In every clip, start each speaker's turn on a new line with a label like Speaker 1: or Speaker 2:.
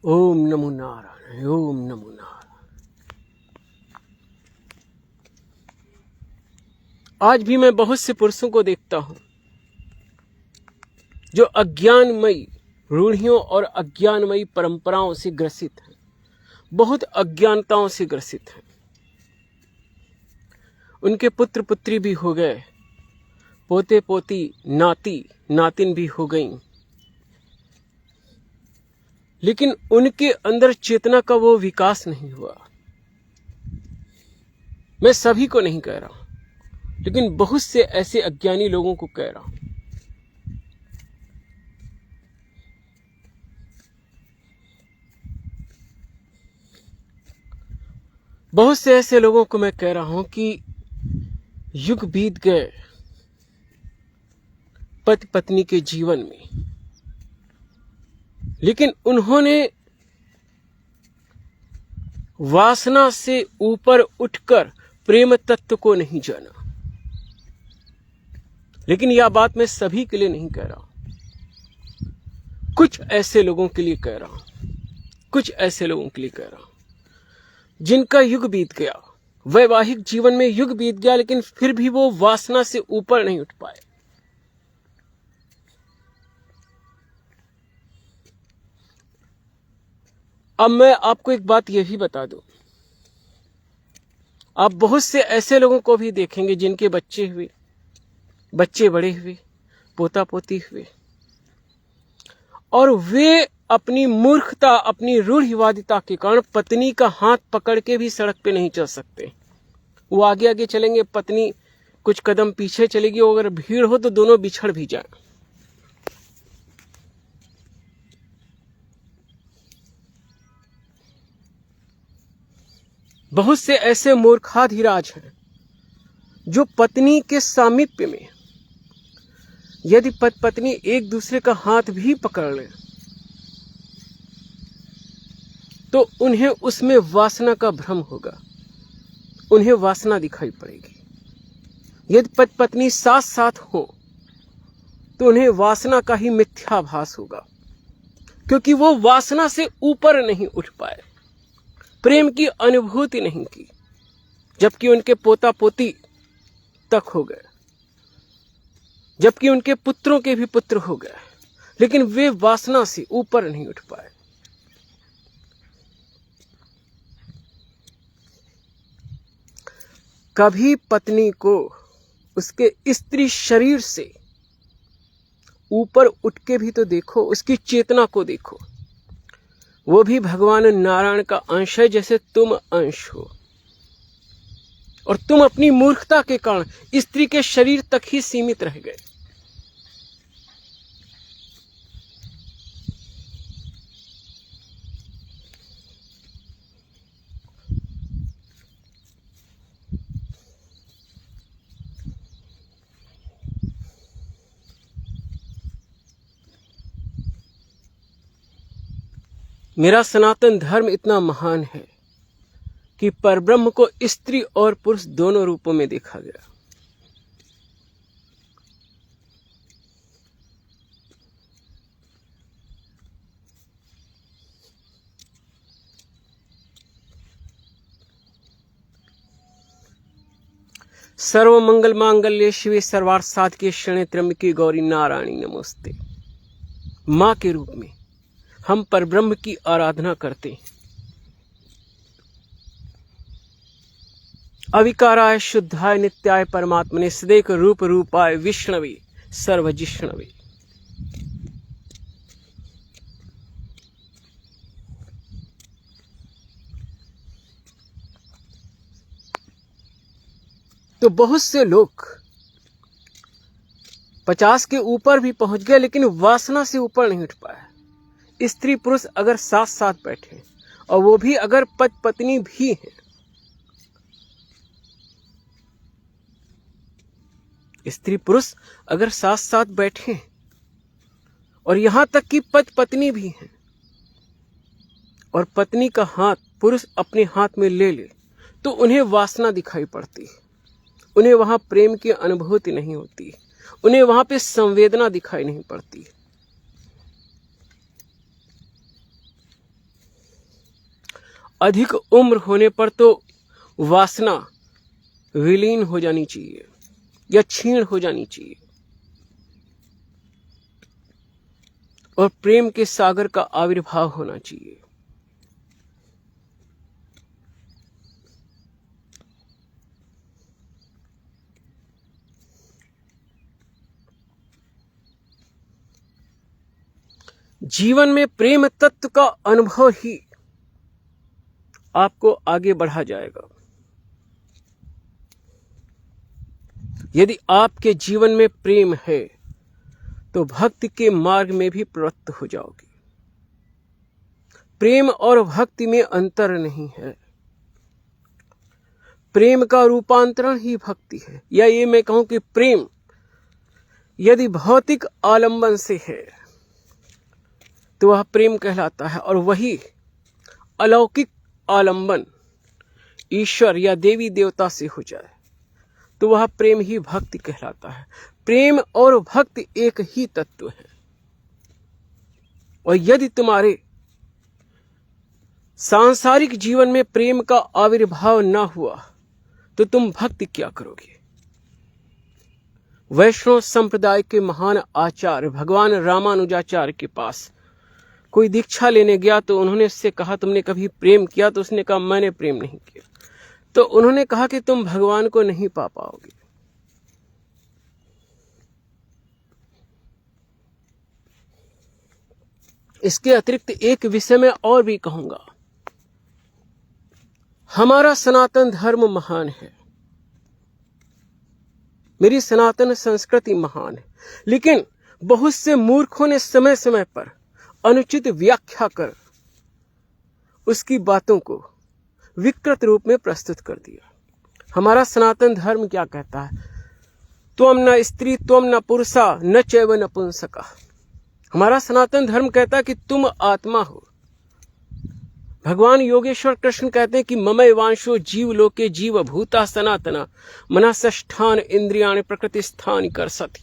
Speaker 1: ओम नमो नारायण, ओम नमो नारायण। आज भी मैं बहुत से पुरुषों को देखता हूं जो अज्ञानमयी रूढ़ियों और अज्ञानमयी परंपराओं से ग्रसित हैं, बहुत अज्ञानताओं से ग्रसित हैं। उनके पुत्र पुत्री भी हो गए, पोते पोती नाती नातिन भी हो गईं, लेकिन उनके अंदर चेतना का वो विकास नहीं हुआ। मैं सभी को नहीं कह रहा हूं, लेकिन बहुत से ऐसे अज्ञानी लोगों को कह रहा हूं। बहुत से ऐसे लोगों को मैं कह रहा हूं कि युग बीत गए पति पत्नी के जीवन में, लेकिन उन्होंने वासना से ऊपर उठकर प्रेम तत्व को नहीं जाना। लेकिन यह बात मैं सभी के लिए नहीं कह रहा हूं, कुछ ऐसे लोगों के लिए कह रहा हूं, कुछ ऐसे लोगों के लिए कह रहा हूं जिनका युग बीत गया, वैवाहिक जीवन में युग बीत गया, लेकिन फिर भी वो वासना से ऊपर नहीं उठ पाए। अब मैं आपको एक बात यह भी बता दूं, आप बहुत से ऐसे लोगों को भी देखेंगे जिनके बच्चे हुए, बच्चे बड़े हुए, पोता पोती हुए, और वे अपनी मूर्खता, अपनी रूढ़िवादिता के कारण पत्नी का हाथ पकड़ के भी सड़क पे नहीं चल सकते। वो आगे आगे चलेंगे, पत्नी कुछ कदम पीछे चलेगी, और अगर भीड़ हो तो दोनों बिछड़ भी जाए। बहुत से ऐसे मूर्खाधिराज हैं जो पत्नी के सामीप्य में यदि पति पत्नी एक दूसरे का हाथ भी पकड़ लें तो उन्हें उसमें वासना का भ्रम होगा, उन्हें वासना दिखाई पड़ेगी। यदि पति पत्नी साथ साथ हो तो उन्हें वासना का ही मिथ्याभास होगा, क्योंकि वो वासना से ऊपर नहीं उठ पाए, प्रेम की अनुभूति नहीं की। जबकि उनके पोता पोती तक हो गए, जबकि उनके पुत्रों के भी पुत्र हो गए, लेकिन वे वासना से ऊपर नहीं उठ पाए। कभी पत्नी को उसके स्त्री शरीर से ऊपर उठ के भी तो देखो, उसकी चेतना को देखो। वो भी भगवान नारायण का अंश है, जैसे तुम अंश हो, और तुम अपनी मूर्खता के कारण स्त्री के शरीर तक ही सीमित रह गए। मेरा सनातन धर्म इतना महान है कि परब्रह्म को स्त्री और पुरुष दोनों रूपों में देखा गया। सर्व मंगल मांगल्ये शिवे सर्वार्थ साधके शरण्ये त्र्यंबके गौरी नारायणी नमोस्ते। मां के रूप में हम परब्रह्म की आराधना करते हैं। अविकाराय शुद्धाय नित्याय परमात्मने सदैक रूप रूपाय विष्णवे सर्वजिष्णवे। तो बहुत से लोग 50 के ऊपर भी पहुंच गए, लेकिन वासना से ऊपर नहीं उठ पाए। स्त्री पुरुष अगर साथ साथ बैठे, और वो भी अगर पति पत्नी भी हैं, स्त्री पुरुष अगर साथ साथ बैठे और यहां तक कि पति पत्नी भी हैं, और पत्नी का हाथ पुरुष अपने हाथ में ले ले, तो उन्हें वासना दिखाई पड़ती है, उन्हें वहां प्रेम की अनुभूति नहीं होती, उन्हें वहां पे संवेदना दिखाई नहीं पड़ती। अधिक उम्र होने पर तो वासना विलीन हो जानी चाहिए या क्षीण हो जानी चाहिए और प्रेम के सागर का आविर्भाव होना चाहिए। जीवन में प्रेम तत्व का अनुभव ही आपको आगे बढ़ा जाएगा। यदि आपके जीवन में प्रेम है तो भक्ति के मार्ग में भी प्रवृत्त हो जाओगे। प्रेम और भक्ति में अंतर नहीं है। प्रेम का रूपांतरण ही भक्ति है, या ये मैं कहूं कि प्रेम यदि भौतिक आलंबन से है तो वह प्रेम कहलाता है, और वही अलौकिक आलंबन ईश्वर या देवी देवता से हो जाए तो वह प्रेम ही भक्ति कहलाता है। प्रेम और भक्ति एक ही तत्व है, और यदि तुम्हारे सांसारिक जीवन में प्रेम का आविर्भाव न हुआ तो तुम भक्ति क्या करोगे। वैष्णव संप्रदाय के महान आचार्य भगवान रामानुजाचार्य के पास कोई दीक्षा लेने गया तो उन्होंने उससे कहा, तुमने कभी प्रेम किया? तो उसने कहा, मैंने प्रेम नहीं किया। तो उन्होंने कहा कि तुम भगवान को नहीं पा पाओगे। इसके अतिरिक्त एक विषय में और भी कहूंगा। हमारा सनातन धर्म महान है, मेरी सनातन संस्कृति महान है, लेकिन बहुत से मूर्खों ने समय समय पर अनुचित व्याख्या कर उसकी बातों को विकृत रूप में प्रस्तुत कर दिया। हमारा सनातन धर्म क्या कहता है? त्वम न स्त्री त्वम न पुरुषा न चैव नपुंसका। हमारा सनातन धर्म कहता है कि तुम आत्मा हो। भगवान योगेश्वर कृष्ण कहते हैं कि ममैवांशो जीव लोके जीव भूता सनातना मनसष्ठान इंद्रियाणि प्रकृति स्थान कर सती।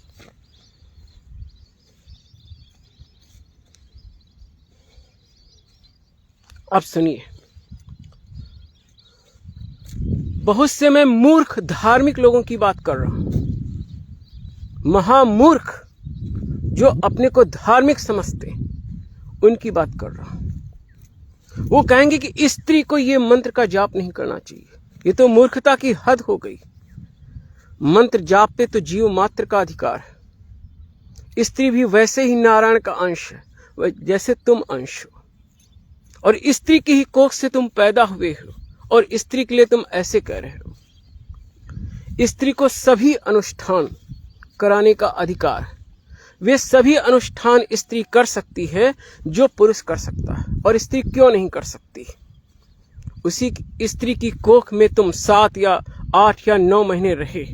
Speaker 1: अब सुनिए, बहुत से मैं मूर्ख धार्मिक लोगों की बात कर रहा हूं। महामूर्ख जो अपने को धार्मिक समझते उनकी बात कर रहा हूं। वो कहेंगे कि स्त्री को ये मंत्र का जाप नहीं करना चाहिए, ये तो मूर्खता की हद हो गई। मंत्र जाप पे तो जीव मात्र का अधिकार है। स्त्री भी वैसे ही नारायण का अंश है जैसे तुम अंश हो, और स्त्री की ही कोख से तुम पैदा हुए हो, और स्त्री के लिए तुम ऐसे कह रहे हो। स्त्री को सभी अनुष्ठान कराने का अधिकार है। वे सभी अनुष्ठान स्त्री कर सकती है जो पुरुष कर सकता है, और स्त्री क्यों नहीं कर सकती? उसी स्त्री की कोख में तुम 7 या 8 या 9 महीने रहे,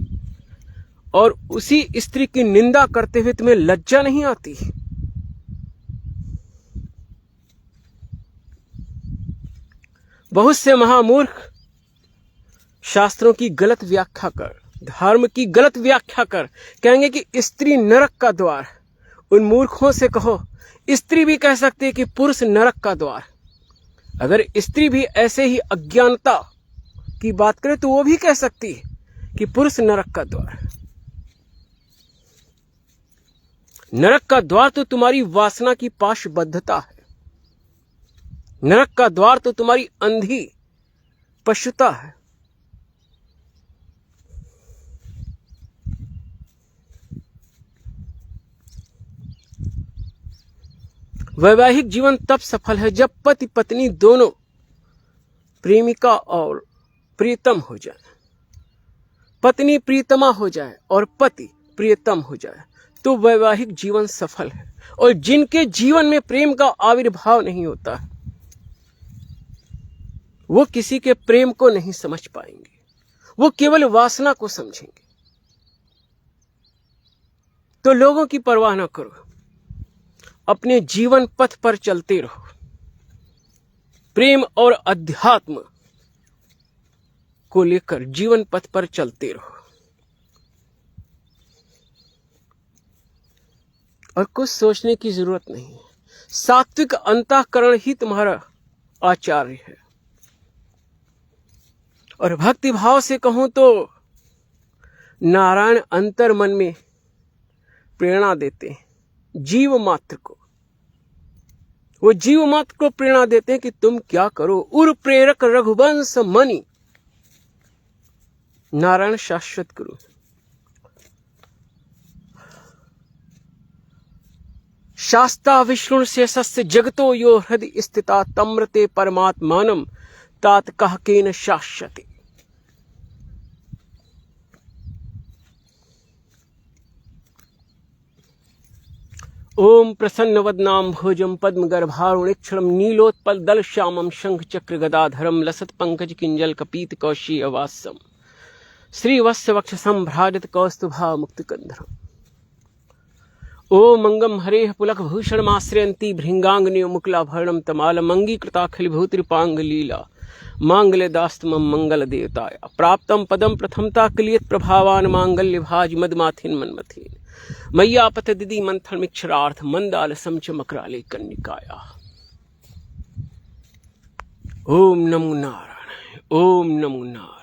Speaker 1: और उसी स्त्री की निंदा करते हुए तुम्हें लज्जा नहीं आती? बहुत से महामूर्ख शास्त्रों की गलत व्याख्या कर, धर्म की गलत व्याख्या कर कहेंगे कि स्त्री नरक का द्वार है। उन मूर्खों से कहो, स्त्री भी कह सकती है कि पुरुष नरक का द्वार। अगर स्त्री भी ऐसे ही अज्ञानता की बात करे तो वो भी कह सकती है कि पुरुष नरक का द्वार है। नरक का द्वार तो तुम्हारी वासना की पाशबद्धता है। नरक का द्वार तो तुम्हारी अंधी पशुता है। वैवाहिक जीवन तब सफल है जब पति पत्नी दोनों प्रेमिका और प्रियतम हो जाए, पत्नी प्रियतमा हो जाए और पति प्रियतम हो जाए, तो वैवाहिक जीवन सफल है। और जिनके जीवन में प्रेम का आविर्भाव नहीं होता है वो किसी के प्रेम को नहीं समझ पाएंगे, वो केवल वासना को समझेंगे। तो लोगों की परवाह ना करो, अपने जीवन पथ पर चलते रहो। प्रेम और अध्यात्म को लेकर जीवन पथ पर चलते रहो, और कुछ सोचने की जरूरत नहीं है। सात्विक अंतःकरण ही तुम्हारा आचार्य है। और भक्ति भाव से कहूं तो नारायण अंतर मन में प्रेरणा देते हैं जीव मात्र को। वो जीव मात्र को प्रेरणा देते हैं कि तुम क्या करो। उर प्रेरक रघुवंश मणि, नारायण शाश्वत गुरु। शास्ता विष्णु शेषस्य जगतो यो हृदय स्थिता तम्रते परमात्मानम तात कह केन शाश्वते। ओम प्रसन्न वदनाम भोजम पद्म गर्भारुणेक्षरम नीलोत्पल दल श्यामम शंख चक्र गदाधरम लसत पंकज किंजल कपीत कौशी अवासम श्रीवत्स वक्षसम भ्राजत कौस्तुभा मुक्त कंधरम। ओम मंगम हरेह पुलक भूषणमाश्रयंती भृंगांगनी मुकुलाभरणम तमालम अंगीकृताखिल भूतृपांग लीला मांगल्य दास्तमं मंगल देवताय प्राप्तम पदम प्रथमता क्लियत प्रभावान मांगल्य भाज मदमाथिन मनमथिन मैयापत दिदी मंथन मिक्षरार्थ मंदाल समच मकराले कन्निकाया। ओम नमो नारायण, ओम नमो नारायण।